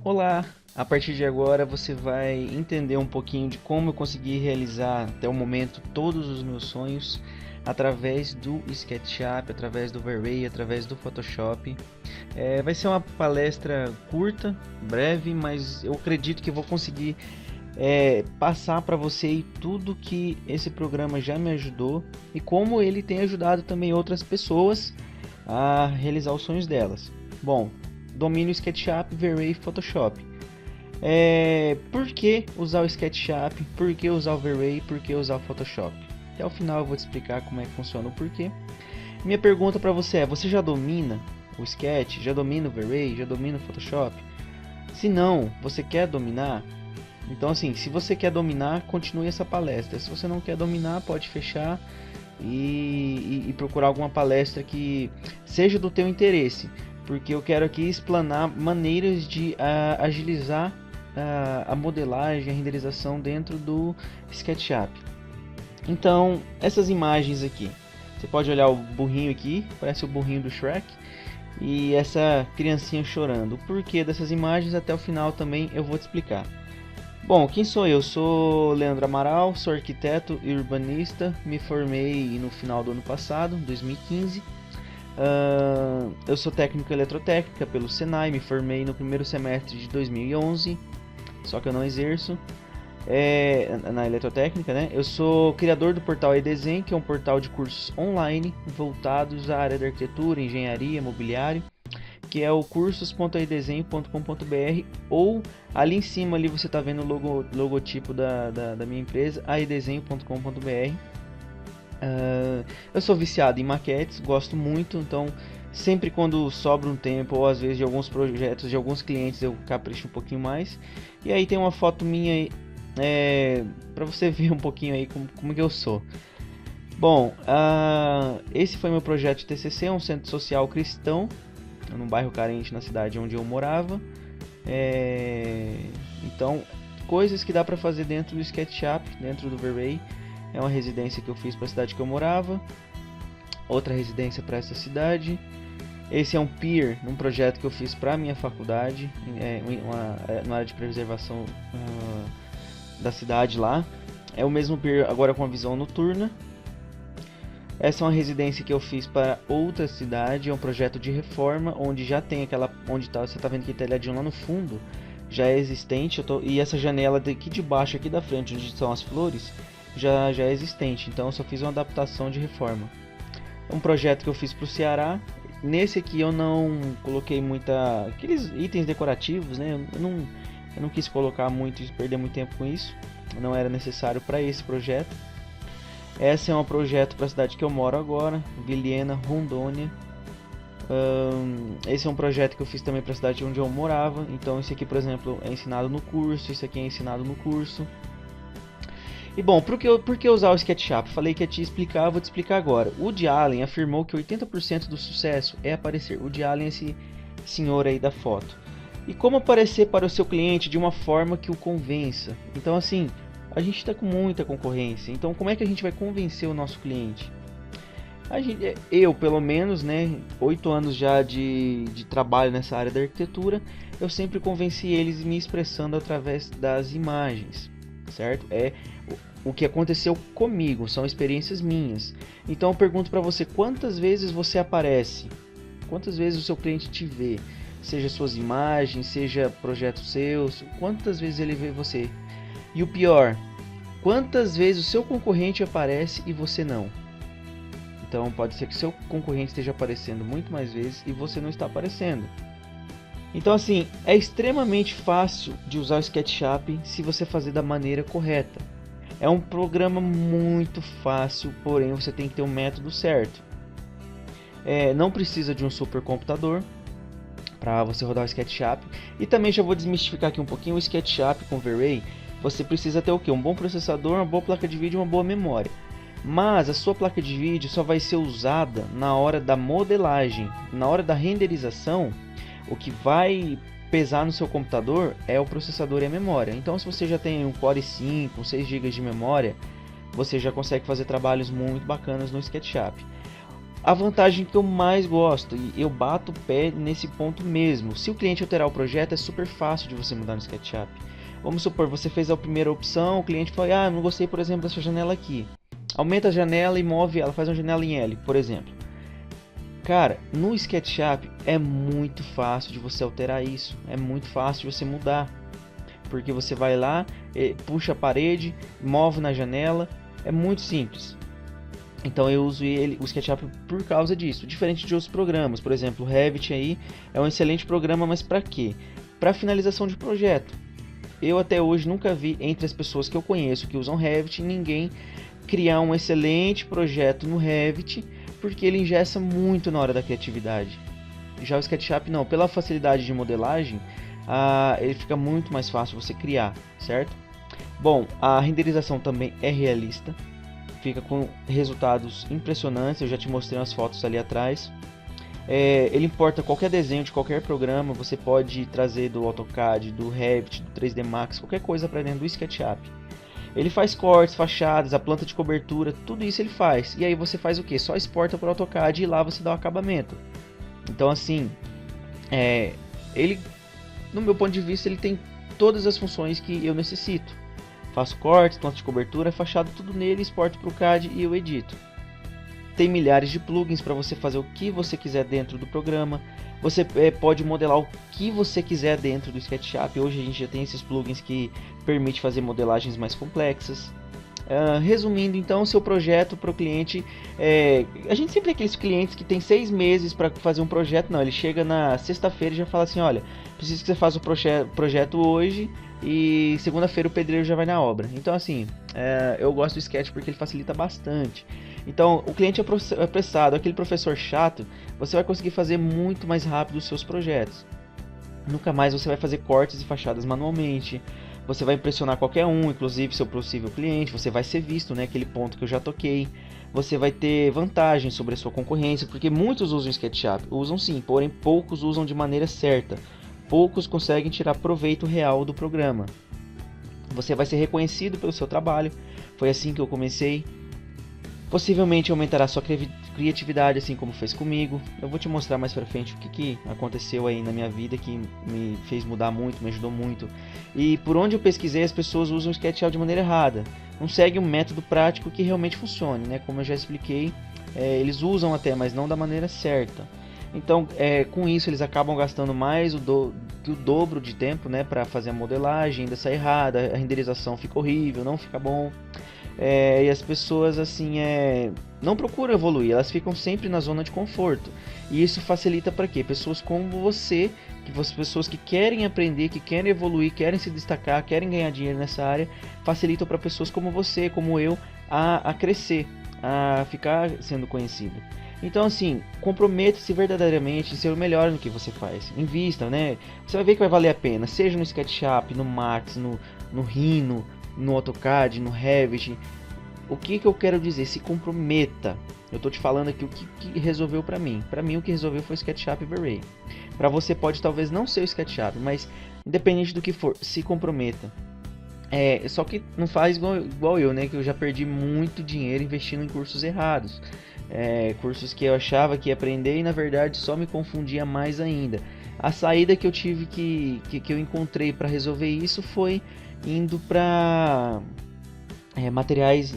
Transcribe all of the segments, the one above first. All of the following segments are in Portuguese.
Olá! A partir de agora você vai entender um pouquinho de como eu consegui realizar até o momento todos os meus sonhos através do SketchUp, através do V-Ray, através do Photoshop. Vai ser uma palestra curta, breve, mas eu acredito que vou conseguir passar para você tudo que esse programa já me ajudou e como ele tem ajudado também outras pessoas a realizar os sonhos delas. Bom, domínio SketchUp, V-Ray e Photoshop. Por que usar o SketchUp? Por que usar o V-Ray? Por que usar o Photoshop? Até o final eu vou te explicar como é que funciona o porquê. Minha pergunta para você é: você já domina o Sketch? Já domina o V-Ray? Já domina o Photoshop? Se não, você quer dominar? Então assim, se você quer dominar, continue essa palestra. Se você não quer dominar, pode fechar e procurar alguma palestra que seja do teu interesse, porque eu quero aqui explanar maneiras de agilizar a modelagem, a renderização dentro do SketchUp. Então, essas imagens aqui, você pode olhar o burrinho aqui, parece o burrinho do Shrek, e essa criancinha chorando. O porquê dessas imagens até o final também eu vou te explicar. Bom, quem sou eu? Sou Leandro Amaral, sou arquiteto e urbanista, me formei no final do ano passado, 2015. Eu sou técnico em eletrotécnica pelo Senai, me formei no primeiro semestre de 2011, só que eu não exerço na eletrotécnica, né? Eu sou criador do portal eDesign, que é um portal de cursos online voltados à área da arquitetura, engenharia, mobiliário, que é o cursos.aedesenho.com.br, ou ali em cima ali você está vendo o logotipo da minha empresa, aedesenho.com.br. Eu sou viciado em maquetes, gosto muito, então sempre quando sobra um tempo, ou às vezes de alguns projetos, de alguns clientes, eu capricho um pouquinho mais. E aí tem uma foto minha para você ver um pouquinho aí como que eu sou. Bom, esse foi meu projeto de TCC, um centro social cristão, num bairro carente na cidade onde eu morava. Então, coisas que dá para fazer dentro do SketchUp, dentro do V-Ray. É uma residência que eu fiz para a cidade que eu morava, outra residência para essa cidade. Esse é um pier, um projeto que eu fiz para a minha faculdade, uma área de preservação da cidade lá. É o mesmo pier, agora com a visão noturna. Essa é uma residência que eu fiz para outra cidade, é um projeto de reforma, onde já tem você está vendo aquele telhadinho lá no fundo, já é existente, e essa janela daqui de baixo, aqui da frente, onde estão as flores, já é existente, então eu só fiz uma adaptação de reforma. É um projeto que eu fiz para o Ceará. Nesse aqui eu não coloquei aqueles itens decorativos, né? Eu não quis colocar muito e perder muito tempo com isso, não era necessário para esse projeto. Esse é um projeto para a cidade que eu moro agora, Vilhena, Rondônia. Esse é um projeto que eu fiz também para a cidade onde eu morava. Então esse aqui, por exemplo, é ensinado no curso, esse aqui é ensinado no curso. E bom, por que usar o SketchUp? Falei que ia te explicar, vou te explicar agora. O Woody Allen afirmou que 80% do sucesso é aparecer. O Woody Allen é esse senhor aí da foto. E como aparecer para o seu cliente de uma forma que o convença? Então assim, a gente está com muita concorrência. Então como é que a gente vai convencer o nosso cliente? Eu, pelo menos, né, 8 anos já de trabalho nessa área da arquitetura, eu sempre convenci eles me expressando através das imagens, certo? O que aconteceu comigo, são experiências minhas. Então eu pergunto para você, quantas vezes você aparece? Quantas vezes o seu cliente te vê? Seja suas imagens, seja projetos seus, quantas vezes ele vê você? E o pior, quantas vezes o seu concorrente aparece e você não? Então pode ser que seu concorrente esteja aparecendo muito mais vezes e você não está aparecendo. Então assim, é extremamente fácil de usar o SketchUp se você fazer da maneira correta. É um programa muito fácil, porém você tem que ter um método certo. Não precisa de um supercomputador para você rodar o SketchUp. E também já vou desmistificar aqui um pouquinho o SketchUp com V-Ray. Você precisa ter o quê? Um bom processador, uma boa placa de vídeo e uma boa memória. Mas a sua placa de vídeo só vai ser usada na hora da modelagem. Na hora da renderização, o que vai pesar no seu computador é o processador e a memória. Então se você já tem um Core i5, 6 GB de memória, você já consegue fazer trabalhos muito bacanas no SketchUp. A vantagem que eu mais gosto, e eu bato o pé nesse ponto mesmo, se o cliente alterar o projeto é super fácil de você mudar no SketchUp. Vamos supor, você fez a primeira opção, o cliente fala, não gostei, por exemplo, dessa janela aqui. Aumenta a janela e move ela, faz uma janela em L, por exemplo. Cara, no SketchUp é muito fácil de você alterar isso, é muito fácil de você mudar. Porque você vai lá, puxa a parede, move na janela, é muito simples. Então eu uso o SketchUp por causa disso, diferente de outros programas. Por exemplo, o Revit aí é um excelente programa, mas para quê? Para finalização de projeto. Eu até hoje nunca vi entre as pessoas que eu conheço que usam Revit ninguém criar um excelente projeto no Revit, porque ele engessa muito na hora da criatividade. Já o SketchUp não, pela facilidade de modelagem, ele fica muito mais fácil você criar, certo? Bom, a renderização também é realista. Fica com resultados impressionantes, eu já te mostrei umas fotos ali atrás. Ele importa qualquer desenho de qualquer programa, você pode trazer do AutoCAD, do Revit, do 3D Max, qualquer coisa para dentro do SketchUp. Ele faz cortes, fachadas, a planta de cobertura, tudo isso ele faz. E aí você faz o que? Só exporta para o AutoCAD e lá você dá o acabamento. Então assim, ele, no meu ponto de vista, ele tem todas as funções que eu necessito. Faço cortes, planta de cobertura, fachada, tudo nele, exporto para o CAD e eu edito. Tem milhares de plugins para você fazer o que você quiser dentro do programa. Você pode modelar o que você quiser dentro do SketchUp. Hoje a gente já tem esses plugins que permitem fazer modelagens mais complexas. Resumindo então, o seu projeto para o cliente, a gente sempre tem aqueles clientes que tem 6 meses para fazer um projeto. Não, ele chega na sexta-feira e já fala assim, olha, preciso que você faça o projeto hoje e segunda-feira o pedreiro já vai na obra. Então assim, eu gosto do Sketch porque ele facilita bastante. Então o cliente é apressado, aquele professor chato, você vai conseguir fazer muito mais rápido os seus projetos. Nunca mais você vai fazer cortes e fachadas manualmente. Você vai impressionar qualquer um, inclusive seu possível cliente. Você vai ser visto, né? Aquele ponto que eu já toquei. Você vai ter vantagem sobre a sua concorrência, porque muitos usam o SketchUp. Usam sim, porém poucos usam de maneira certa. Poucos conseguem tirar proveito real do programa. Você vai ser reconhecido pelo seu trabalho. Foi assim que eu comecei. Possivelmente aumentará sua criatividade, assim como fez comigo. Eu vou te mostrar mais pra frente o que aconteceu aí na minha vida que me fez mudar muito, me ajudou muito. E por onde eu pesquisei, as pessoas usam o SketchUp de maneira errada. Não segue um método prático que realmente funcione, né? Como eu já expliquei, eles usam até, mas não da maneira certa. Então, com isso, eles acabam gastando mais do o dobro de tempo, né, para fazer a modelagem, ainda sai errada, a renderização fica horrível, não fica bom. E as pessoas assim não procuram evoluir, elas ficam sempre na zona de conforto. E isso facilita para quê? Pessoas como você, pessoas que querem aprender, que querem evoluir, querem se destacar, querem ganhar dinheiro nessa área, facilitam para pessoas como você, como eu, a crescer, a ficar sendo conhecido. Então assim, comprometa-se verdadeiramente em ser o melhor no que você faz. Invista, né? Você vai ver que vai valer a pena, seja no SketchUp, no Max, no Rhino, no AutoCAD, no Revit. O que eu quero dizer? Se comprometa. Eu tô te falando aqui o que resolveu pra mim. Pra mim o que resolveu foi o SketchUp e V-Ray. Pra você pode talvez não ser o SketchUp, mas independente do que for, se comprometa. Só que não faz igual eu, né? Que eu já perdi muito dinheiro investindo em cursos errados. Cursos que eu achava que ia aprender e na verdade só me confundia mais ainda. A saída que eu tive que eu encontrei para resolver isso foi indo para materiais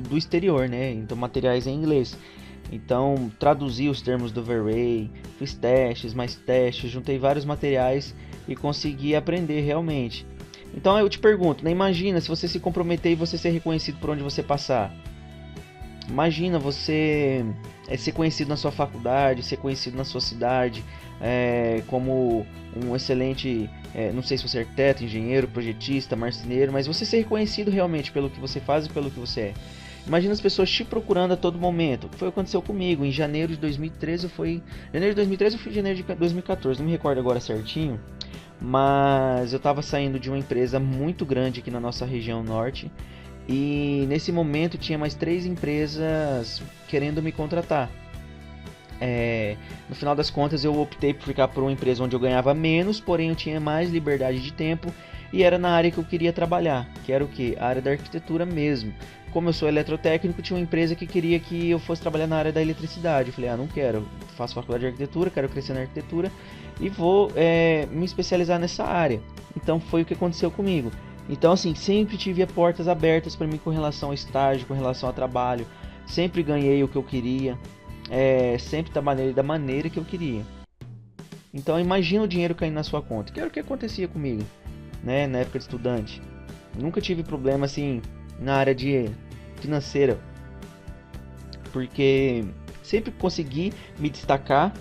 do exterior, né? Então materiais em inglês. Então traduzi os termos do V-Ray, fiz testes, mais testes, juntei vários materiais e consegui aprender realmente. Então eu te pergunto, né? Imagina se você se comprometer e você ser reconhecido por onde você passar. Imagina você ser conhecido na sua faculdade, ser conhecido na sua cidade, como um excelente, não sei se você é arquiteto, engenheiro, projetista, marceneiro, mas você ser reconhecido realmente pelo que você faz e pelo que você é. Imagina as pessoas te procurando a todo momento. Foi o que aconteceu comigo em janeiro de 2013, janeiro de 2013 ou foi janeiro de 2014, não me recordo agora certinho, mas eu estava saindo de uma empresa muito grande aqui na nossa região norte. E nesse momento tinha mais 3 empresas querendo me contratar. No final das contas eu optei por ficar por uma empresa onde eu ganhava menos, porém eu tinha mais liberdade de tempo e era na área que eu queria trabalhar, que era o que? A área da arquitetura mesmo. Como eu sou eletrotécnico, tinha uma empresa que queria que eu fosse trabalhar na área da eletricidade. Eu falei, não quero, eu faço faculdade de arquitetura, quero crescer na arquitetura e vou me especializar nessa área. Então foi o que aconteceu comigo. Então assim, sempre tive portas abertas para mim com relação ao estágio, com relação ao trabalho. Sempre ganhei o que eu queria, sempre da maneira que eu queria. Então imagina o dinheiro caindo na sua conta, que era o que acontecia comigo, né, na época de estudante. Nunca tive problema assim na área de financeira, porque sempre consegui me destacar.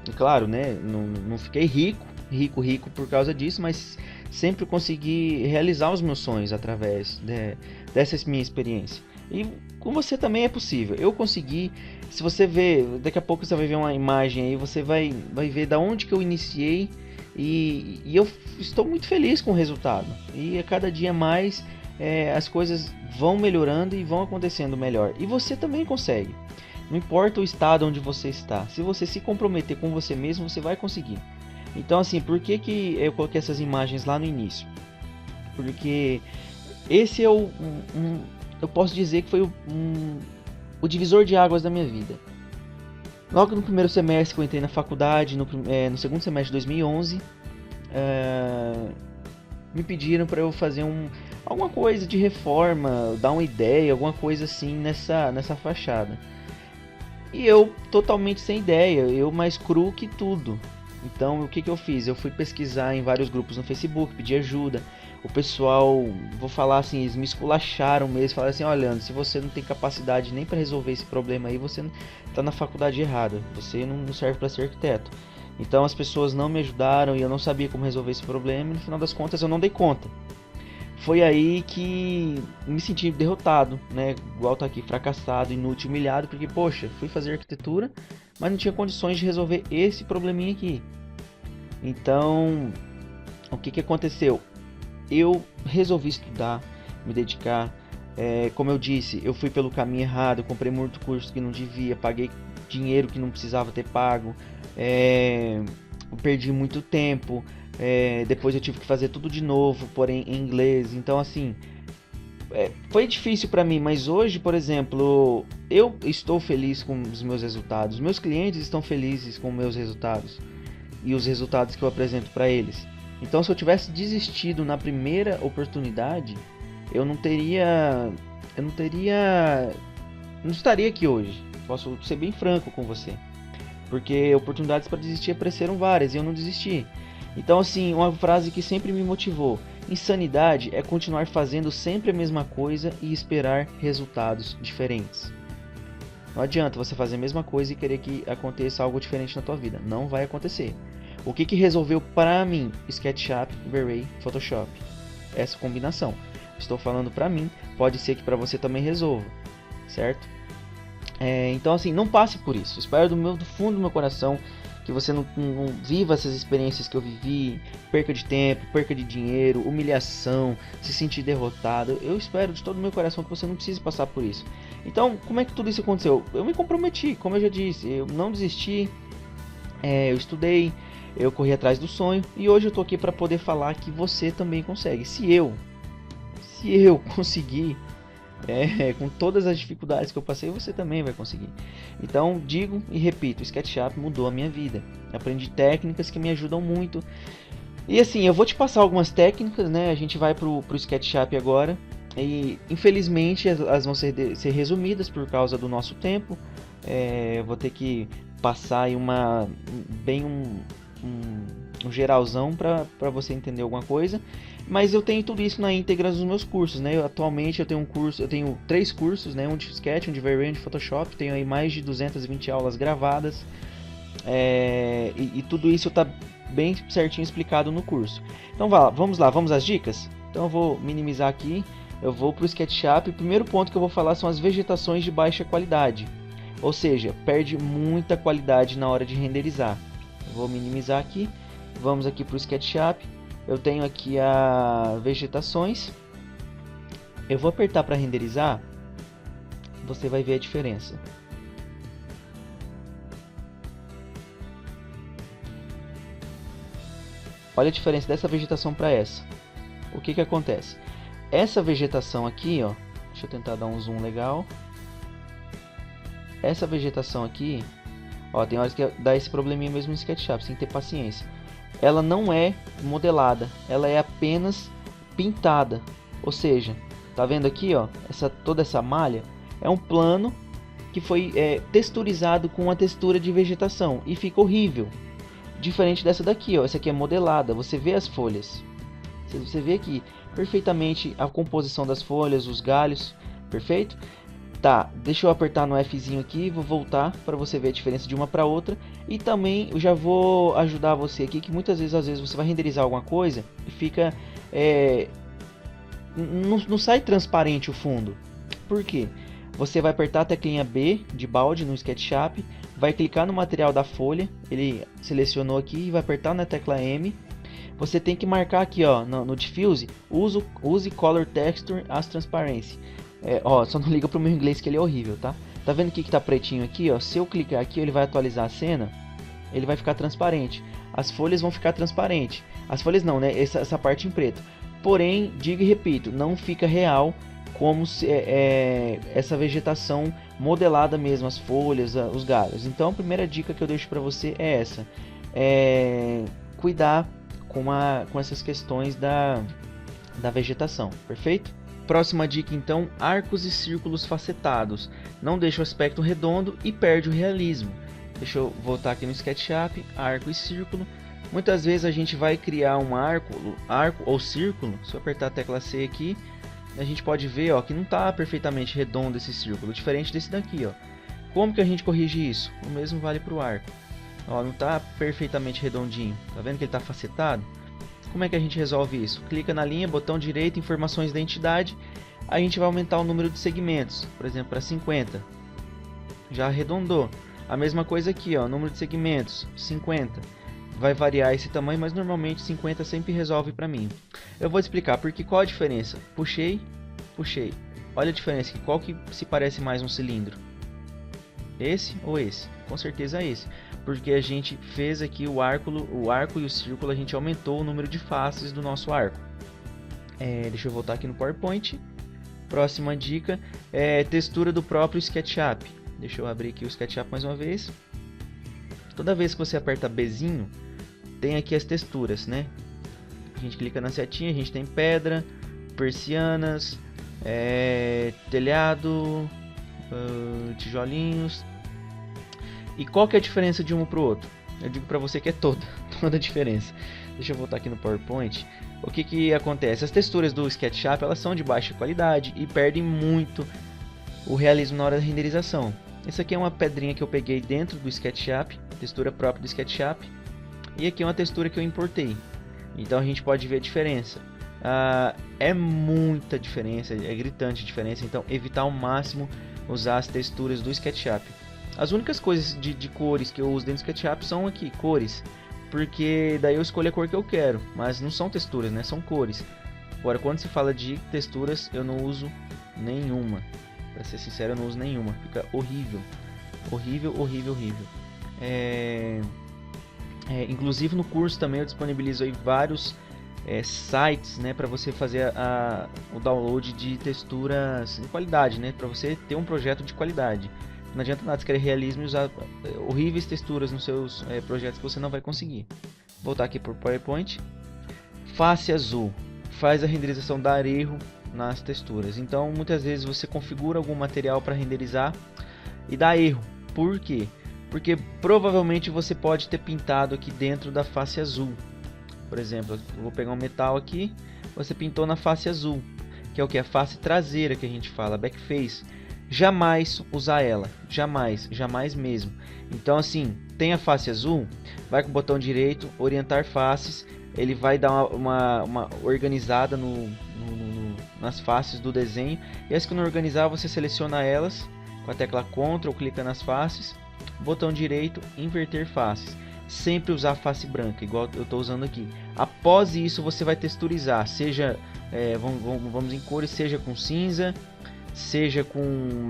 E claro, né, não fiquei rico por causa disso, mas sempre consegui realizar os meus sonhos através dessa minha experiência. E com você também é possível. Eu consegui. Se você ver, daqui a pouco você vai ver uma imagem aí, você vai ver da onde que eu iniciei e eu estou muito feliz com o resultado. E a cada dia mais as coisas vão melhorando e vão acontecendo melhor. E você também consegue. Não importa o estado onde você está. Se você se comprometer com você mesmo, você vai conseguir. Então assim, por que eu coloquei essas imagens lá no início? Porque esse é eu posso dizer que foi o divisor de águas da minha vida. Logo no primeiro semestre que eu entrei na faculdade, no segundo semestre de 2011, me pediram para eu fazer alguma coisa de reforma, dar uma ideia, alguma coisa assim nessa fachada. E eu totalmente sem ideia, eu mais cru que tudo. Então o que eu fiz? Eu fui pesquisar em vários grupos no Facebook, pedi ajuda. O pessoal, vou falar assim, eles me esculacharam mesmo, falaram assim, olha, Leandro, se você não tem capacidade nem para resolver esse problema aí, você está na faculdade errada, você não serve para ser arquiteto. Então as pessoas não me ajudaram e eu não sabia como resolver esse problema e no final das contas eu não dei conta. Foi aí que me senti derrotado, né, igual tá aqui, fracassado, inútil, humilhado, porque poxa, fui fazer arquitetura, mas não tinha condições de resolver esse probleminha aqui. Então, o que aconteceu? Eu resolvi estudar, me dedicar. Como eu disse, eu fui pelo caminho errado, comprei muito curso que não devia, paguei dinheiro que não precisava ter pago, perdi muito tempo, depois eu tive que fazer tudo de novo, porém em inglês. Então assim, foi difícil para mim, mas hoje, por exemplo, eu estou feliz com os meus resultados, meus clientes estão felizes com os meus resultados e os resultados que eu apresento para eles. Então, se eu tivesse desistido na primeira oportunidade, eu não estaria aqui hoje. Posso ser bem franco com você, porque oportunidades para desistir apareceram várias e eu não desisti. Então, assim, uma frase que sempre me motivou: insanidade é continuar fazendo sempre a mesma coisa e esperar resultados diferentes. Não adianta você fazer a mesma coisa e querer que aconteça algo diferente na tua vida. Não vai acontecer. O que resolveu para mim? SketchUp, V-Ray, Photoshop. Essa combinação. Estou falando para mim, pode ser que para você também resolva, certo? Então assim, não passe por isso. Espero do fundo do meu coração que você não viva essas experiências que eu vivi, perca de tempo, perca de dinheiro, humilhação, se sentir derrotado. Eu espero de todo o meu coração que você não precise passar por isso. Então, como é que tudo isso aconteceu? Eu me comprometi, como eu já disse, eu não desisti, eu estudei, eu corri atrás do sonho e hoje eu tô aqui para poder falar que você também consegue. Se eu conseguir, com todas as dificuldades que eu passei, você também vai conseguir. Então digo e repito, o SketchUp mudou a minha vida. Aprendi técnicas que me ajudam muito. E assim, eu vou te passar algumas técnicas, né? A gente vai pro SketchUp agora. E infelizmente elas vão ser resumidas por causa do nosso tempo. Eu vou ter que passar aí um geralzão para você entender alguma coisa, mas eu tenho tudo isso na íntegra dos meus cursos, né? Atualmente eu tenho 3 cursos, né? Um de Sketch, um de V-Ray, um de Photoshop. Tenho aí mais de 220 aulas gravadas, e tudo isso está bem certinho explicado no curso. Então vamos lá, vamos às dicas? Então eu vou minimizar aqui, eu vou para o SketchUp. O primeiro ponto que eu vou falar são as vegetações de baixa qualidade, ou seja, perde muita qualidade na hora de renderizar. Vou minimizar aqui, vamos aqui para o SketchUp. Eu tenho aqui as vegetações. Eu vou apertar para renderizar. Você vai ver a diferença. Olha a diferença dessa vegetação para essa. o que que acontece? Essa vegetação aqui, ó, deixa eu tentar dar um zoom legal. Essa vegetação aqui, ó, tem horas que dá esse probleminha mesmo no SketchUp, você tem que ter paciência. Ela não é modelada, ela é apenas pintada. Ou seja, tá vendo aqui, ó, toda essa malha é um plano que foi texturizado com uma textura de vegetação e fica horrível. Diferente dessa daqui, ó, essa aqui é modelada, você vê as folhas. Você vê aqui perfeitamente a composição das folhas, os galhos, perfeito? Tá, deixa eu apertar no Fzinho aqui, vou voltar para você ver a diferença de uma para outra. E também eu já vou ajudar você aqui, que muitas vezes, às vezes você vai renderizar alguma coisa e fica... não sai transparente o fundo. Por quê? Você vai apertar a teclinha B de balde no SketchUp, vai clicar no material da folha, ele selecionou aqui e vai apertar na tecla M. Você tem que marcar aqui, ó, no Diffuse, use Color Texture as Transparency. Ó, só não liga pro meu inglês que ele é horrível, tá? Tá vendo que tá pretinho aqui, ó? Se eu clicar aqui, ele vai atualizar a cena, ele vai ficar transparente. As folhas vão ficar transparentes. As folhas não, né? Essa parte em preto. Porém, digo e repito, não fica real como essa vegetação modelada mesmo, as folhas, os galhos. Então, a primeira dica que eu deixo para você é essa: cuidar com essas questões da vegetação, perfeito? Próxima dica então, arcos e círculos facetados. Não deixa o aspecto redondo e perde o realismo. Deixa eu voltar aqui no SketchUp, arco e círculo. Muitas vezes a gente vai criar um arco ou círculo. Se eu apertar a tecla C aqui, a gente pode ver, ó, que não está perfeitamente redondo esse círculo, diferente desse daqui, ó. Como que a gente corrige isso? O mesmo vale para o arco. Ó, não está perfeitamente redondinho. Tá vendo que ele está facetado? Como é que a gente resolve isso? Clica na linha, botão direito, informações da entidade. A gente vai aumentar o número de segmentos, por exemplo, para 50. Já arredondou. A mesma coisa aqui, ó, número de segmentos, 50. Vai variar esse tamanho, mas normalmente 50 sempre resolve para mim. Eu vou explicar porque qual a diferença. Puxei, puxei. Olha a diferença aqui. Qual que se parece mais um cilindro? Esse ou esse? Com certeza esse. Porque a gente fez aqui o arco e o círculo, a gente aumentou o número de faces do nosso arco. Deixa eu voltar aqui no PowerPoint. Próxima dica é textura do próprio SketchUp. Deixa eu abrir aqui o SketchUp mais uma vez. Toda vez que você aperta Bzinho, tem aqui as texturas, né? A gente clica na setinha, a gente tem pedra, persianas, telhado, tijolinhos. E qual que é a diferença de um para o outro? Eu digo para você que é toda a diferença. Deixa eu voltar aqui no PowerPoint. O que que acontece? As texturas do SketchUp, elas são de baixa qualidade e perdem muito o realismo na hora da renderização. Essa aqui é uma pedrinha que eu peguei dentro do SketchUp, textura própria do SketchUp. E aqui é uma textura que eu importei. Então a gente pode ver a diferença. É muita diferença, é gritante a diferença. Então evitar ao máximo usar as texturas do SketchUp. As únicas coisas de cores que eu uso dentro do SketchUp são aqui, cores. Porque daí eu escolho a cor que eu quero. Mas não são texturas, né? São cores. Agora, quando se fala de texturas, eu não uso nenhuma. Pra ser sincero, eu não uso nenhuma. Fica horrível. Horrível, horrível, horrível. Inclusive no curso também eu disponibilizo aí vários sites, né, para você fazer o download de texturas de qualidade, né, para você ter um projeto de qualidade. Não adianta nada você querer realismo e usar horríveis texturas nos seus projetos que você não vai conseguir. Voltar aqui para o PowerPoint. Face azul faz a renderização dar erro nas texturas. Então muitas vezes você configura algum material para renderizar e dá erro. Por quê? Porque provavelmente você pode ter pintado aqui dentro da face azul. Por exemplo, eu vou pegar um metal aqui, você pintou na face azul, que é o que? A face traseira que a gente fala, backface. Jamais usar ela, jamais, jamais mesmo. Então assim, tem a face azul, vai com o botão direito, orientar faces, ele vai dar uma organizada nas faces do desenho. E assim que não organizar, você seleciona elas com a tecla Ctrl, clica nas faces, botão direito, inverter faces. Sempre usar face branca, igual eu estou usando aqui. Após isso, você vai texturizar, seja, vamos em cores, seja com cinza, seja com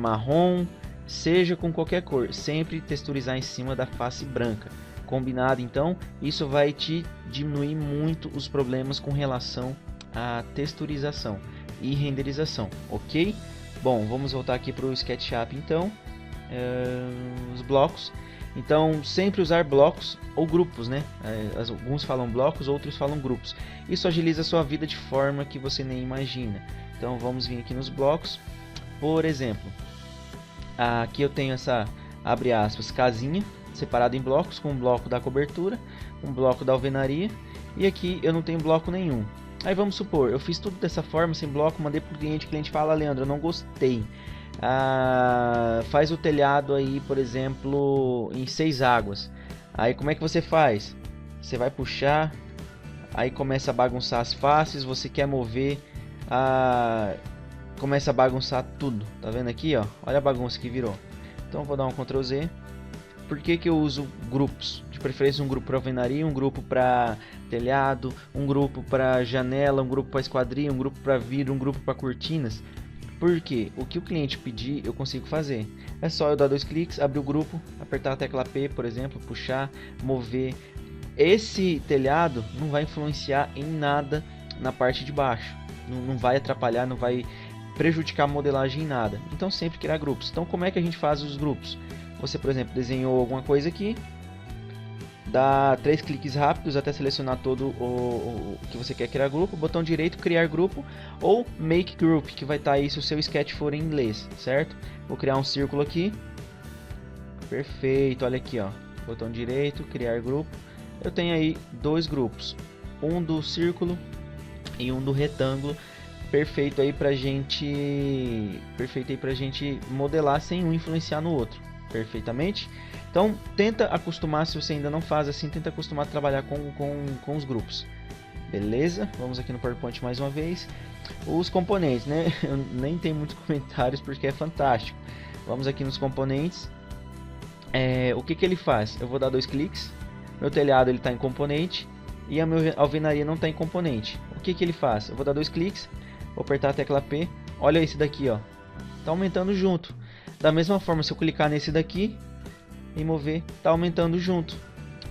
marrom, seja com qualquer cor. Sempre texturizar em cima da face branca. Combinado? Então, isso vai te diminuir muito os problemas com relação a texturização e renderização, ok? Bom, vamos voltar aqui para o SketchUp então, os blocos. Então, sempre usar blocos ou grupos, né? Alguns falam blocos, outros falam grupos. Isso agiliza a sua vida de forma que você nem imagina. Então, vamos vir aqui nos blocos. Por exemplo, aqui eu tenho essa, abre aspas, casinha, separada em blocos, com um bloco da cobertura, um bloco da alvenaria, e aqui eu não tenho bloco nenhum. Aí vamos supor, eu fiz tudo dessa forma, sem bloco, mandei para o cliente fala, Leandro, eu não gostei. Faz o telhado aí, por exemplo, em 6 águas. Aí como é que você faz? Você vai puxar, aí começa a bagunçar as faces, você quer mover, começa a bagunçar tudo. Tá vendo aqui, ó? Olha a bagunça que virou. Então eu vou dar um Ctrl Z. Por que que eu uso grupos? De preferência um grupo para alvenaria, um grupo para telhado, um grupo para janela, um grupo para esquadria, um grupo para vidro, um grupo para cortinas. Porque o que o cliente pedir eu consigo fazer. É só eu dar 2 cliques, abrir o grupo, apertar a tecla P, por exemplo, puxar, mover. Esse telhado não vai influenciar em nada na parte de baixo. Não vai atrapalhar, não vai prejudicar a modelagem em nada. Então sempre criar grupos. Então como é que a gente faz os grupos? Você, por exemplo, desenhou alguma coisa aqui, dá 3 cliques rápidos até selecionar todo o que você quer criar grupo, botão direito, criar grupo, ou make group, que vai estar aí se o seu sketch for em inglês, certo? Vou criar um círculo aqui, perfeito, olha aqui, ó, botão direito, criar grupo, eu tenho aí 2 grupos, um do círculo e um do retângulo, perfeito aí pra gente modelar sem um influenciar no outro, perfeitamente. Então tenta acostumar, se você ainda não faz assim, tenta acostumar a trabalhar com os grupos, beleza? Vamos aqui no PowerPoint mais uma vez. Os componentes, né? Eu nem tenho muitos comentários porque é fantástico. Vamos aqui nos componentes. O que ele faz? Eu vou dar 2 cliques, meu telhado ele está em componente e a minha alvenaria não está em componente. O que ele faz? Eu vou dar 2 cliques, vou apertar a tecla P, olha esse daqui, ó, tá aumentando junto. Da mesma forma, se eu clicar nesse daqui e mover, tá aumentando junto.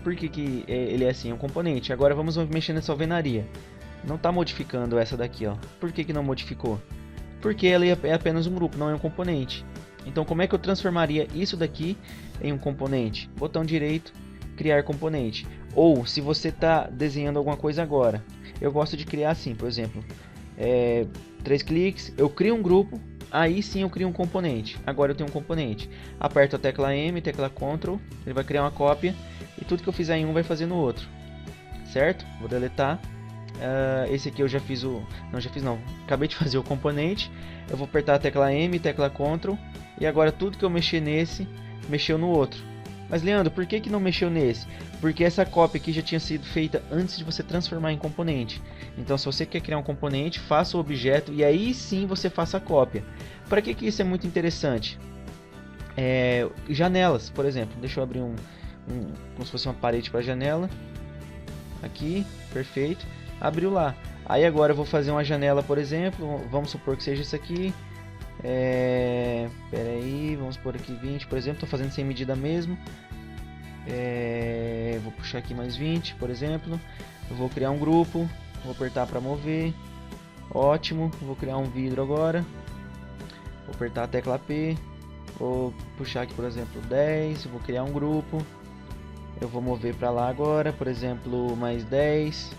Por que ele é assim? É um componente. Agora vamos mexer nessa alvenaria. Não tá modificando essa daqui, ó. Por que não modificou? Porque ela é apenas um grupo, não é um componente. Então como é que eu transformaria isso daqui em um componente? Botão direito, criar componente. Ou se você tá desenhando alguma coisa agora, eu gosto de criar assim, por exemplo, 3 cliques, eu crio um grupo. Aí sim eu crio um componente. Agora eu tenho um componente. Aperto a tecla M, tecla Ctrl, ele vai criar uma cópia e tudo que eu fizer em um vai fazer no outro. Certo? Vou deletar. Esse aqui eu já fiz o... Não, acabei de fazer o componente. Eu vou apertar a tecla M, tecla Ctrl e agora tudo que eu mexer nesse, mexeu no outro. Mas Leandro, por que não mexeu nesse? Porque essa cópia aqui já tinha sido feita antes de você transformar em componente. Então se você quer criar um componente, faça o objeto e aí sim você faça a cópia. Para que isso é muito interessante? Janelas, por exemplo. Deixa eu abrir como se fosse uma parede para janela. Aqui, perfeito. Abriu lá. Aí agora eu vou fazer uma janela, por exemplo. Vamos supor que seja isso aqui. Pera aí, vamos por aqui 20, por exemplo. Estou fazendo sem medida mesmo. Vou puxar aqui mais 20, por exemplo. Eu vou criar um grupo. Vou apertar para mover. Ótimo. Vou criar um vidro agora. Vou apertar a tecla P. Vou puxar aqui, por exemplo, 10. Vou criar um grupo. Eu vou mover para lá agora, por exemplo, mais 10.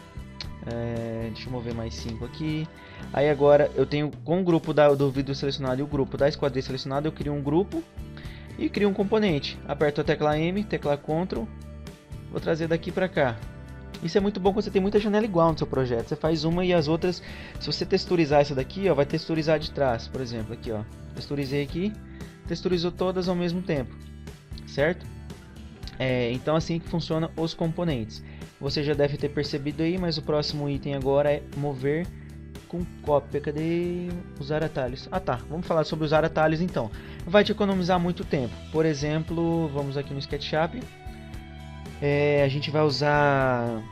Deixa eu mover mais 5 aqui. Aí agora eu tenho com o grupo do vidro selecionado e o grupo da esquadria selecionado, eu crio um grupo e crio um componente. Aperto a tecla M, tecla Ctrl. Vou trazer daqui para cá. Isso é muito bom quando você tem muita janela igual no seu projeto. Você faz uma e as outras, se você texturizar essa daqui, ó, vai texturizar de trás. Por exemplo, aqui, ó, texturizei aqui, texturizou todas ao mesmo tempo, certo? Então assim que funciona os componentes. Você já deve ter percebido aí, mas o próximo item agora é mover com cópia. Cadê? Usar atalhos. Ah tá, vamos falar sobre usar atalhos então. Vai te economizar muito tempo. Por exemplo, vamos aqui no SketchUp. A gente vai usar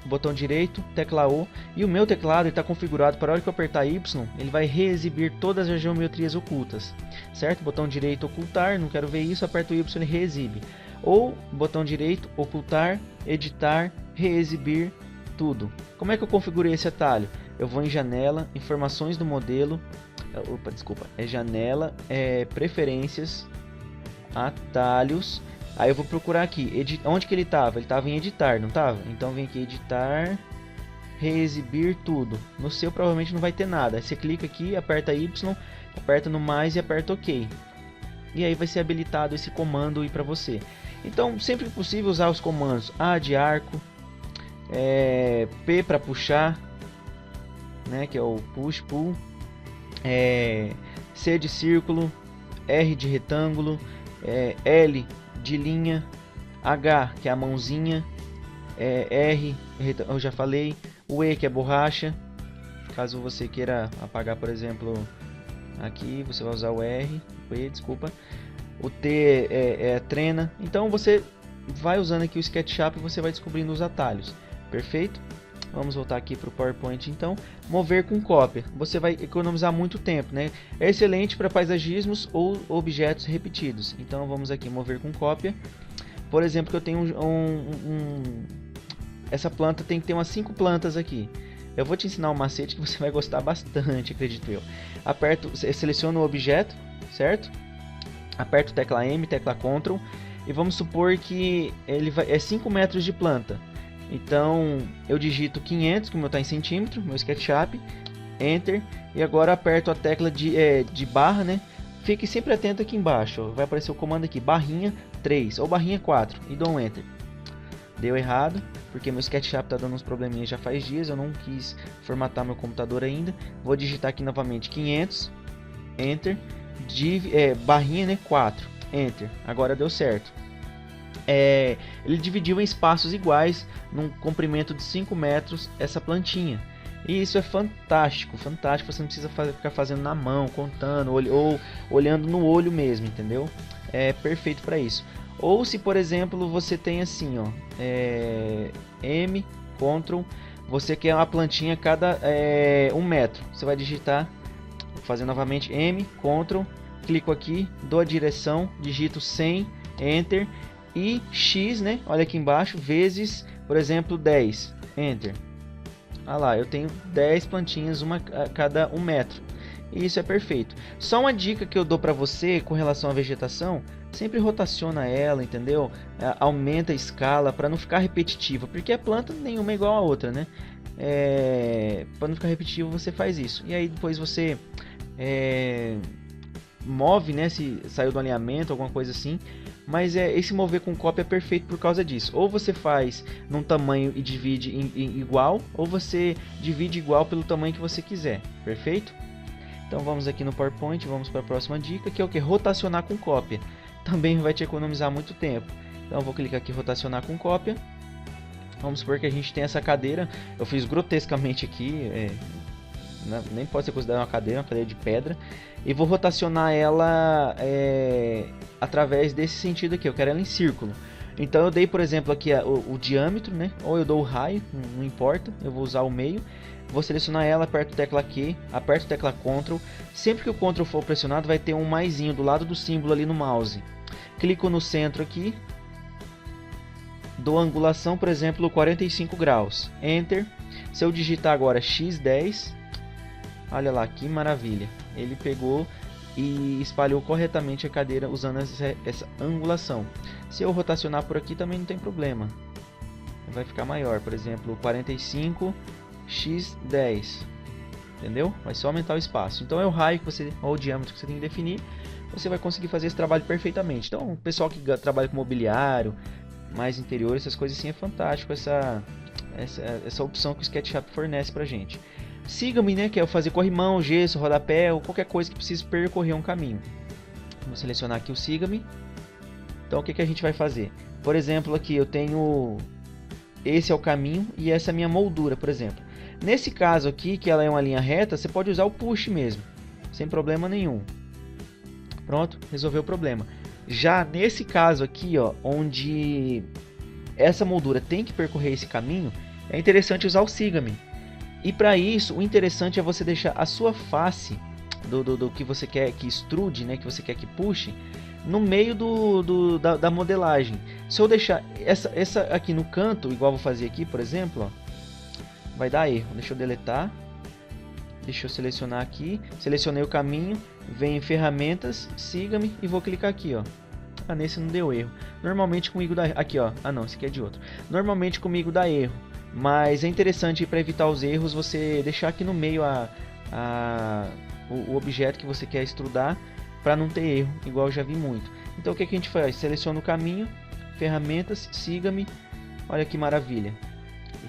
botão direito, tecla O, e o meu teclado está configurado para a hora que eu apertar Y, ele vai reexibir todas as geometrias ocultas, certo? Botão direito, ocultar, não quero ver isso, aperto o Y, ele reexibe. Ou botão direito, ocultar, editar, reexibir, tudo. Como é que eu configurei esse atalho? Eu vou em janela, informações do modelo, opa, desculpa, é janela, preferências, atalhos. Aí eu vou procurar aqui, onde que ele estava? Ele estava em editar, não estava? Então vem aqui editar, reexibir tudo. No seu provavelmente não vai ter nada. Aí você clica aqui, aperta Y, aperta no mais e aperta OK. E aí vai ser habilitado esse comando aí para você. Então sempre que possível usar os comandos A de arco, P para puxar, né, que é o push pull, C de círculo, R de retângulo, L de linha, H que é a mãozinha, R eu já falei, o E que é borracha. Caso você queira apagar, por exemplo, aqui você vai usar o R, o E, desculpa. O T é trena. Então você vai usando aqui o SketchUp e você vai descobrindo os atalhos. Perfeito? Vamos voltar aqui para o PowerPoint então. Mover com cópia. Você vai economizar muito tempo, né? É excelente para paisagismos ou objetos repetidos. Então vamos aqui mover com cópia. Por exemplo, que eu tenho essa planta tem que ter umas 5 plantas aqui. Eu vou te ensinar um macete que você vai gostar bastante, acredito eu. Seleciono o objeto, certo? Aperto tecla M, tecla Ctrl. E vamos supor que ele é 5 metros de planta. Então eu digito 500, como está em centímetro, meu SketchUp, Enter. E agora aperto a tecla de barra, né? Fique sempre atento aqui embaixo, ó. Vai aparecer o comando aqui, barrinha 3 ou barrinha 4 e dou um Enter. Deu errado, porque meu SketchUp está dando uns probleminhas já faz dias, eu não quis formatar meu computador ainda. Vou digitar aqui novamente 500, Enter, barrinha, né, 4, Enter. Agora deu certo. Ele dividiu em espaços iguais, num comprimento de 5 metros, essa plantinha. E isso é fantástico, fantástico. Você não precisa ficar fazendo na mão, contando, ou olhando no olho mesmo, entendeu? É perfeito para isso. Ou se, por exemplo, você tem assim, ó, M, Ctrl, você quer uma plantinha a cada 1 metro. Você vai digitar, vou fazer novamente M, Ctrl, clico aqui, dou a direção, digito 100, Enter, e X, né, olha aqui embaixo, vezes, por exemplo, 10, Enter. Ah lá, eu tenho 10 plantinhas, uma a cada 1 metro. E isso é perfeito. Só uma dica que eu dou para você com relação à vegetação: sempre rotaciona ela, entendeu? Aumenta a escala para não ficar repetitiva, porque a planta nenhuma é igual a outra, né? Para não ficar repetitivo, você faz isso. E aí depois você move, né? Se saiu do alinhamento, alguma coisa assim. Mas esse mover com cópia é perfeito por causa disso. Ou você faz num tamanho e divide em igual, ou você divide igual pelo tamanho que você quiser. Perfeito? Então vamos aqui no PowerPoint, vamos para a próxima dica, que é o que? Rotacionar com cópia. Também vai te economizar muito tempo. Então eu vou clicar aqui, rotacionar com cópia. Vamos supor que a gente tem essa cadeira. Eu fiz grotescamente aqui, nem pode ser considerada uma cadeira de pedra. E vou rotacionar ela através desse sentido aqui. Eu quero ela em círculo. Então eu dei, por exemplo, aqui o diâmetro, né? Ou eu dou o raio, não importa. Eu vou usar o meio. Vou selecionar ela, aperto a tecla Q, aperto a tecla Ctrl. Sempre que o Ctrl for pressionado, vai ter um maisinho do lado do símbolo ali no mouse. Clico no centro aqui. Dou angulação, por exemplo, 45 graus. Enter. Se eu digitar agora X10, olha lá que maravilha. Ele pegou e espalhou corretamente a cadeira usando essa angulação. Se eu rotacionar por aqui também não tem problema. Vai ficar maior, por exemplo, 45 X10. Entendeu? Vai só aumentar o espaço. Então é o raio que você, ou o diâmetro que você tem que definir. Você vai conseguir fazer esse trabalho perfeitamente. Então o pessoal que trabalha com mobiliário, mais interior, essas coisas assim, é fantástico essa opção que o SketchUp fornece pra gente. Siga-me, né, que é fazer corrimão, gesso, rodapé ou qualquer coisa que precise percorrer um caminho. Vou selecionar aqui o siga-me. Então o que a gente vai fazer? Por exemplo, aqui eu tenho esse é o caminho e essa é a minha moldura, por exemplo. Nesse caso aqui, que ela é uma linha reta, você pode usar o push mesmo, sem problema nenhum. Pronto, resolveu o problema. Já nesse caso aqui, ó, onde essa moldura tem que percorrer esse caminho, é interessante usar o siga-me. E para isso, o interessante é você deixar a sua face do que você quer que extrude, né, que você quer que puxe, no meio da modelagem. Se eu deixar essa aqui no canto, igual vou fazer aqui, por exemplo, ó, vai dar erro. Deixa eu deletar. Deixa eu selecionar aqui. Selecionei o caminho. Vem em ferramentas, siga-me e vou clicar aqui, ó. Ah, nesse não deu erro. Normalmente comigo dá... Aqui, ó. Ah, não, esse aqui é de outro. Normalmente comigo dá erro. Mas é interessante para evitar os erros você deixar aqui no meio o objeto que você quer extrudar para não ter erro, igual eu já vi muito. Então o que a gente faz? Seleciona o caminho, ferramentas, siga-me. Olha que maravilha.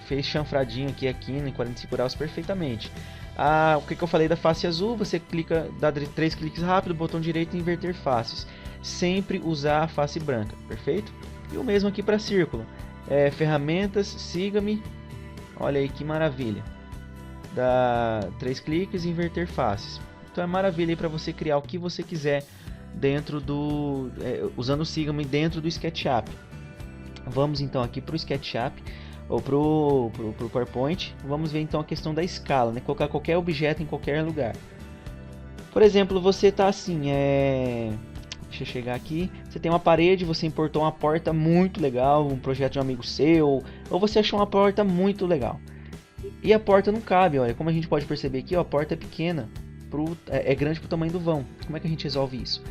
Fez chanfradinho aqui em 45 graus perfeitamente. O que eu falei da face azul, você clica, dá 3 cliques rápido, botão direito e inverter faces. Sempre usar a face branca, perfeito? E o mesmo aqui para círculo. Ferramentas, siga-me. Olha aí que maravilha. Dá 3 cliques e inverter faces. Então é maravilha aí para você criar o que você quiser dentro do... usando o siga-me dentro do SketchUp. Vamos então aqui para o SketchUp. Ou pro PowerPoint. Vamos ver então a questão da escala, né? Colocar qualquer objeto em qualquer lugar. Por exemplo, você tá assim, deixa eu chegar aqui. Você tem uma parede, você importou uma porta muito legal, um projeto de um amigo seu, ou você achou uma porta muito legal. E a porta não cabe, olha, como a gente pode perceber aqui, ó, a porta é pequena, é grande para o tamanho do vão. Como é que a gente resolve isso?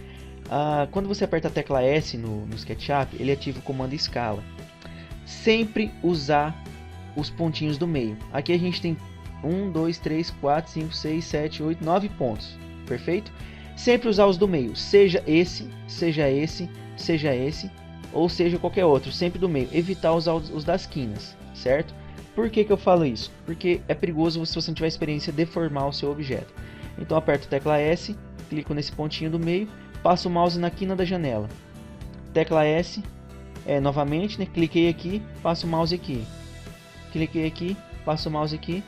Quando você aperta a tecla S no SketchUp, ele ativa o comando escala. Sempre usar os pontinhos do meio. Aqui a gente tem 1, 2, 3, 4, 5, 6, 7, 8, 9 pontos. Perfeito? Sempre usar os do meio. Seja esse, seja esse, seja esse, ou seja qualquer outro. Sempre do meio. Evitar usar os das quinas. Certo? Por que eu falo isso? Porque é perigoso se você não tiver experiência deformar o seu objeto. Então aperto a tecla S, clico nesse pontinho do meio, passo o mouse na quina da janela. Tecla S. Novamente, né? Cliquei aqui, passo o mouse aqui. Cliquei aqui, passo o mouse aqui.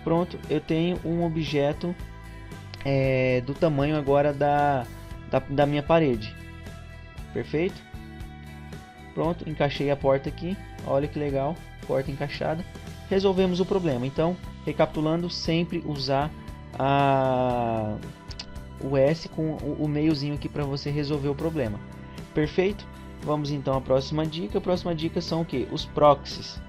Pronto, eu tenho um objeto do tamanho agora da minha parede. Perfeito? Pronto, encaixei a porta aqui. Olha que legal, porta encaixada. Resolvemos o problema. Então, recapitulando, sempre usar o S com o meiozinho aqui para você resolver o problema. Perfeito? Vamos então à próxima dica. A próxima dica são o que? Os proxies.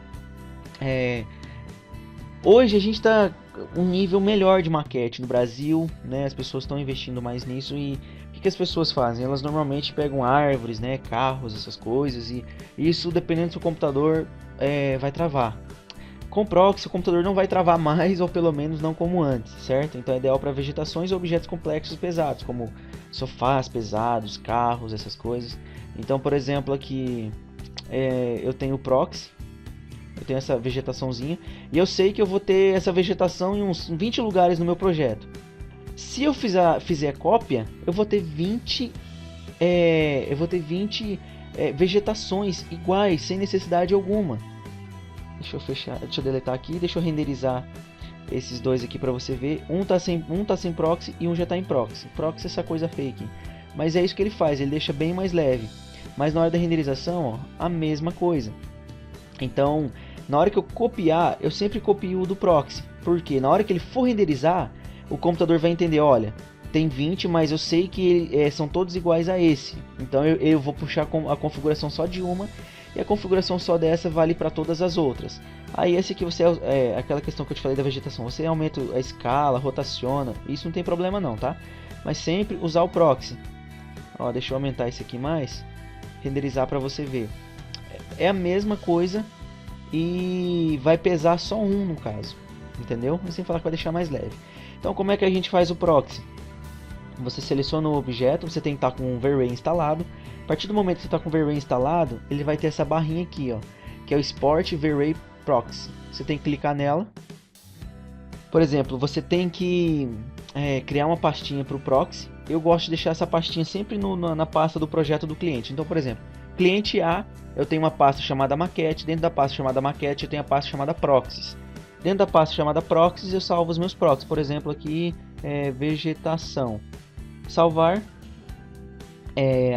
Hoje a gente está um nível melhor de maquete no Brasil, né? As pessoas estão investindo mais nisso. E o que as pessoas fazem? Elas normalmente pegam árvores, né? Carros, essas coisas, e isso, dependendo do seu computador, vai travar. Com proxy, o computador não vai travar mais, ou pelo menos não como antes, certo? Então é ideal para vegetações ou objetos complexos pesados, como sofás pesados, carros, essas coisas. Então, por exemplo, aqui eu tenho o proxy, eu tenho essa vegetaçãozinha, e eu sei que eu vou ter essa vegetação em uns 20 lugares no meu projeto. Se eu fizer cópia, eu vou ter 20 vegetações iguais, sem necessidade alguma. Deixa eu fechar, deixa eu deletar aqui, deixa eu renderizar esses dois aqui para você ver. Um tá sem proxy e um já tá em proxy. Proxy é essa coisa fake. Mas é isso que ele faz, ele deixa bem mais leve. Mas na hora da renderização, ó, a mesma coisa. Então, na hora que eu copiar, eu sempre copio o do proxy. Porque na hora que ele for renderizar, o computador vai entender, olha, tem 20, mas eu sei que são todos iguais a esse. Então eu vou puxar a configuração só de uma, e a configuração só dessa vale para todas as outras. Aí esse aqui aquela questão que eu te falei da vegetação, você aumenta a escala, rotaciona, isso não tem problema não, tá? Mas sempre usar o proxy. Ó, deixa eu aumentar esse aqui mais, renderizar para você ver. É a mesma coisa e vai pesar só um no caso, entendeu? Mas sem falar que vai deixar mais leve. Então como é que a gente faz o proxy? Você seleciona o objeto, você tem que estar com o V-Ray instalado. A partir do momento que você está com o V-Ray instalado, ele vai ter essa barrinha aqui, ó, que é o Export V-Ray Proxy. Você tem que clicar nela. Por exemplo, você tem que criar uma pastinha para o proxy. Eu gosto de deixar essa pastinha sempre na pasta do projeto do cliente. Então, por exemplo, cliente A, eu tenho uma pasta chamada maquete. Dentro da pasta chamada maquete, eu tenho a pasta chamada proxies. Dentro da pasta chamada proxies, eu salvo os meus proxies. Por exemplo, aqui vegetação. Salvar.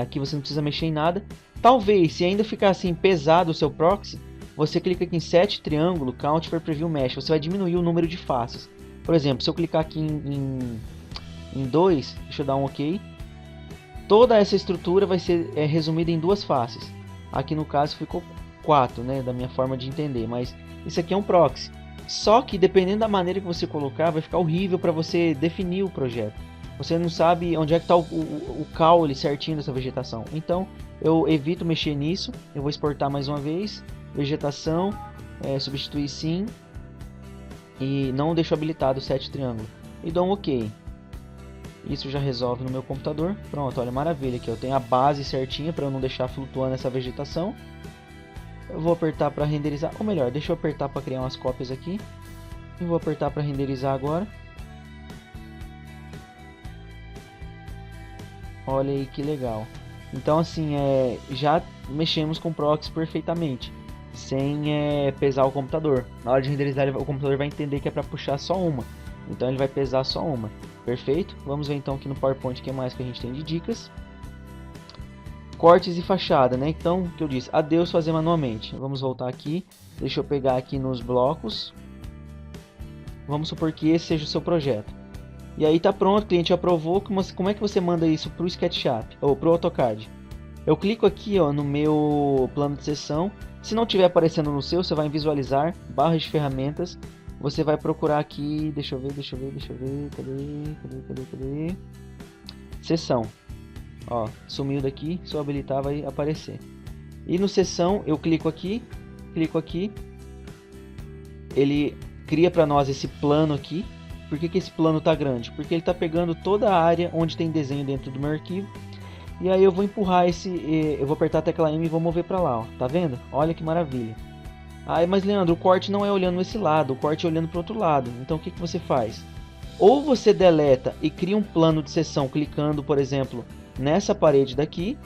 Aqui você não precisa mexer em nada. Talvez, se ainda ficar assim pesado o seu proxy, você clica aqui em Set Triângulo Count for Preview Mesh. Você vai diminuir o número de faces. Por exemplo, se eu clicar aqui em 2, deixa eu dar um OK. Toda essa estrutura vai ser resumida em 2 faces. Aqui no caso ficou 4, né, da minha forma de entender. Mas isso aqui é um proxy. Só que dependendo da maneira que você colocar, vai ficar horrível para você definir o projeto. Você não sabe onde é que está o caule certinho dessa vegetação. Então eu evito mexer nisso. Eu vou exportar mais uma vez. Vegetação, substituir sim. E não deixo habilitado o set triângulo. E dou um OK. Isso já resolve no meu computador. Pronto, olha, maravilha aqui. Eu tenho a base certinha para eu não deixar flutuando essa vegetação. Eu vou apertar para renderizar. Ou melhor, deixa eu apertar para criar umas cópias aqui. E vou apertar para renderizar agora. Olha aí que legal. Então assim, já mexemos com o proxy perfeitamente, sem pesar o computador. Na hora de renderizar, o computador vai entender que é para puxar só uma. Então ele vai pesar só uma. Perfeito? Vamos ver então aqui no PowerPoint o que mais que a gente tem de dicas. Cortes e fachada, né? Então, o que eu disse, adeus fazer manualmente. Vamos voltar aqui. Deixa eu pegar aqui nos blocos. Vamos supor que esse seja o seu projeto. E aí tá pronto, o cliente aprovou. Como é que você manda isso para o SketchUp ou para o AutoCAD? Eu clico aqui, ó, no meu plano de seção. Se não estiver aparecendo no seu, você vai em visualizar, barra de ferramentas. Você vai procurar aqui, deixa eu ver, cadê? Seção. Ó, sumiu daqui, se eu habilitar vai aparecer. E no seção, eu clico aqui. Ele cria para nós esse plano aqui. Por que esse plano tá grande? Porque ele tá pegando toda a área onde tem desenho dentro do meu arquivo. E aí eu vou empurrar eu vou apertar a tecla M e vou mover para lá, ó. Tá vendo? Olha que maravilha. Mas Leandro, o corte não é olhando esse lado, o corte é olhando para o outro lado. Então o que você faz? Ou você deleta e cria um plano de seção clicando, por exemplo, nessa parede daqui.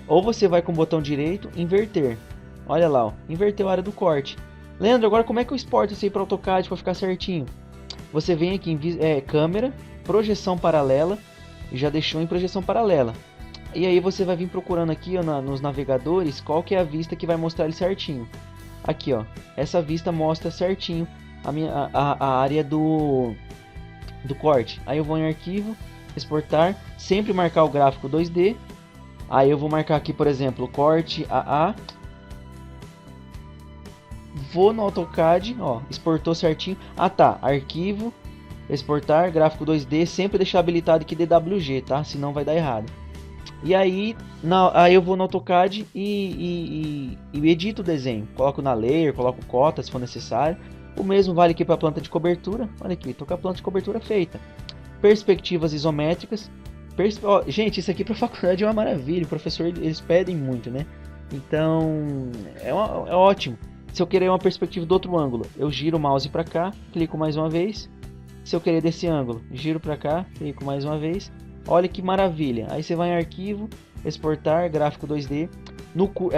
Ou você vai com o botão direito, inverter. Olha lá, ó, inverteu a área do corte. Leandro, agora como é que eu exporto isso aí para AutoCAD para ficar certinho? Você vem aqui em câmera, projeção paralela, e já deixou em projeção paralela. E aí você vai vir procurando aqui, ó, nos navegadores qual que é a vista que vai mostrar ele certinho. Aqui, ó, essa vista mostra certinho a área do corte. Aí eu vou em arquivo, exportar, sempre marcar o gráfico 2D. Aí eu vou marcar aqui, por exemplo, corte AA. Vou no AutoCAD, ó, exportou certinho. Tá, arquivo, exportar, gráfico 2D, sempre deixar habilitado aqui DWG, tá? Senão vai dar errado. E aí, aí eu vou no AutoCAD e edito o desenho. Coloco na layer, coloco cota se for necessário. O mesmo vale aqui para a planta de cobertura. Olha aqui, tô com a planta de cobertura feita. Perspectivas isométricas. Gente, isso aqui para faculdade é uma maravilha. O professor, eles pedem muito, né? Então, é ótimo. Se eu querer uma perspectiva do outro ângulo, eu giro o mouse para cá, clico mais uma vez. Se eu querer desse ângulo, giro para cá, clico mais uma vez. Olha que maravilha. Aí você vai em arquivo, exportar, gráfico 2D.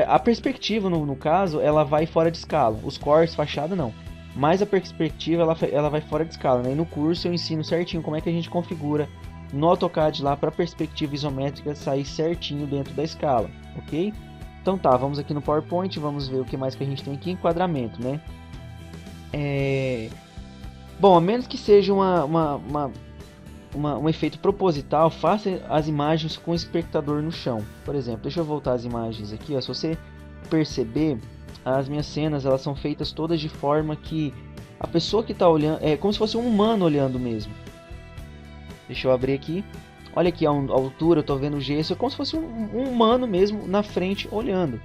A perspectiva, no caso, ela vai fora de escala. Os cortes, fachada, não. Mas a perspectiva, ela vai fora de escala, né? E no curso eu ensino certinho como é que a gente configura no AutoCAD lá para a perspectiva isométrica sair certinho dentro da escala, ok? Então tá, vamos aqui no PowerPoint, vamos ver o que mais que a gente tem aqui. Enquadramento, né? Bom, a menos que seja um efeito proposital, faça as imagens com o espectador no chão. Por exemplo, deixa eu voltar as imagens aqui, ó. Se você perceber, as minhas cenas, elas são feitas todas de forma que a pessoa que está olhando, é como se fosse um humano olhando mesmo. Deixa eu abrir aqui. Olha aqui a altura, eu estou vendo o gesso, é como se fosse um humano mesmo na frente olhando.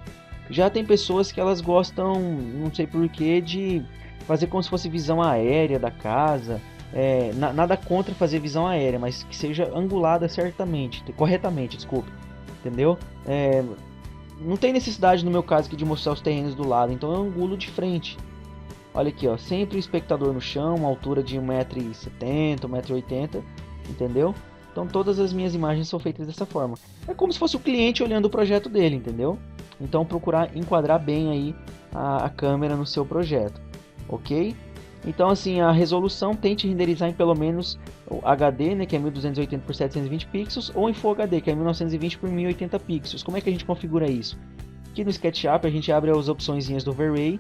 Já tem pessoas que elas gostam, não sei porquê, de fazer como se fosse visão aérea da casa. Nada contra fazer visão aérea, mas que seja angulada corretamente, desculpe, entendeu? Não tem necessidade no meu caso aqui de mostrar os terrenos do lado, então eu angulo de frente. Olha aqui, ó, sempre o espectador no chão, uma altura de 1,70m, 1,80m, entendeu? Então todas as minhas imagens são feitas dessa forma. É como se fosse o cliente olhando o projeto dele, entendeu? Então procurar enquadrar bem aí a câmera no seu projeto, ok? Então assim, a resolução tente renderizar em pelo menos o HD, né, que é 1280 por 720 pixels, ou em Full HD, que é 1920 por 1080 pixels. Como é que a gente configura isso? Aqui no SketchUp a gente abre as opções do Overlay,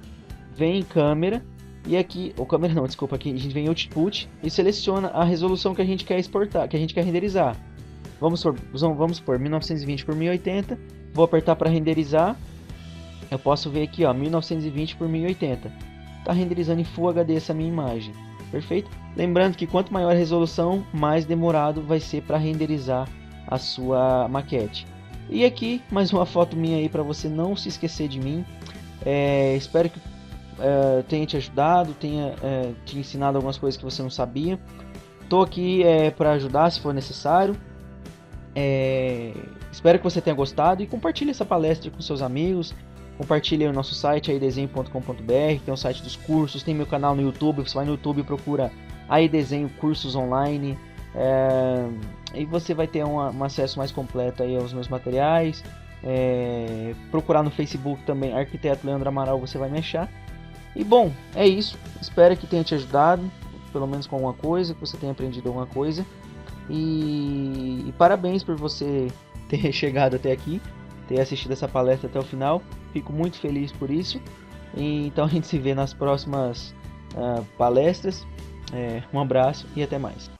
vem em câmera, e aqui, ou câmera não, desculpa, aqui a gente vem em Output e seleciona a resolução que a gente quer exportar, que a gente quer renderizar. Vamos por 1920 por 1080, vou apertar para renderizar, eu posso ver aqui, ó, 1920 por 1080. está renderizando em Full HD essa minha imagem. Perfeito? Lembrando que quanto maior a resolução, mais demorado vai ser para renderizar a sua maquete. E aqui mais uma foto minha aí para você não se esquecer de mim. Espero que tenha te ajudado, tenha te ensinado algumas coisas que você não sabia. Estou aqui para ajudar se for necessário. Espero que você tenha gostado e compartilhe essa palestra com seus amigos. Compartilhe o nosso site aidesenho.com.br, tem o site dos cursos, tem meu canal no YouTube. Você vai no YouTube e procura Aidesenho Cursos Online, e você vai ter um acesso mais completo aí aos meus materiais. Procurar no Facebook também, Arquiteto Leandro Amaral, você vai me achar. E bom, é isso. Espero que tenha te ajudado, pelo menos com alguma coisa, que você tenha aprendido alguma coisa. E parabéns por você ter chegado até aqui, ter assistido essa palestra até o final. Fico muito feliz por isso. Então a gente se vê nas próximas palestras. Um abraço e até mais.